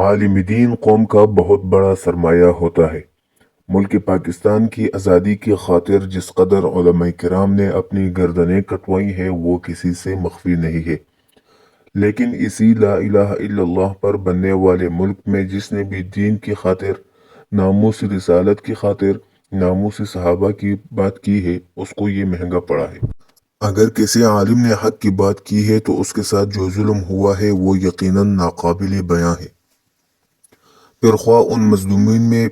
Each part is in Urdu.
عالم دین قوم کا بہت بڑا سرمایہ ہوتا ہے۔ ملک پاکستان کی آزادی کی خاطر جس قدر علماء کرام نے اپنی گردنیں کٹوائی ہیں وہ کسی سے مخفی نہیں ہے، لیکن اسی لا الہ الا اللہ پر بننے والے ملک میں جس نے بھی دین کی خاطر، ناموس رسالت کی خاطر، ناموس صحابہ کی بات کی ہے، اس کو یہ مہنگا پڑا ہے۔ اگر کسی عالم نے حق کی بات کی ہے تو اس کے ساتھ جو ظلم ہوا ہے وہ یقیناً ناقابل بیاں ہے۔ پھر خواہ ان مظلومین میں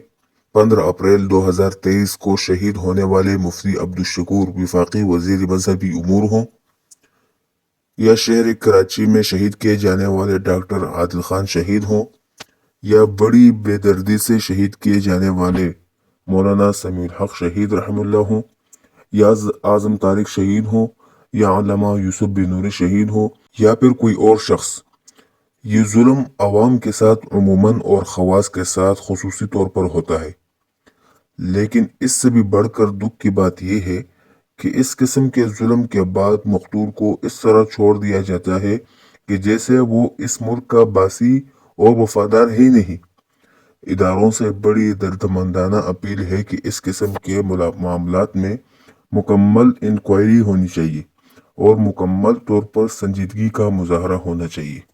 15 اپریل 2023 کو شہید ہونے والے مفتی عبدالشکور وفاقی وزیر مذہبی امور ہوں، یا شہر کراچی میں شہید کیے جانے والے ڈاکٹر عادل خان شہید ہوں، یا بڑی بے دردی سے شہید کیے جانے والے مولانا سمیع الحق شہید رحم اللہ ہوں، یا اعظم طارق شہید ہوں، یا علامہ یوسف بن نوری شہید ہوں، یا پھر کوئی اور شخص، یہ ظلم عوام کے ساتھ عموماً اور خواص کے ساتھ خصوصی طور پر ہوتا ہے۔ لیکن اس سے بھی بڑھ کر دکھ کی بات یہ ہے کہ اس قسم کے ظلم کے بعد مقتول کو اس طرح چھوڑ دیا جاتا ہے کہ جیسے وہ اس ملک کا باسی اور وفادار ہی نہیں۔ اداروں سے بڑی دردمندانہ اپیل ہے کہ اس قسم کے معاملات میں مکمل انکوائری ہونی چاہیے اور مکمل طور پر سنجیدگی کا مظاہرہ ہونا چاہیے۔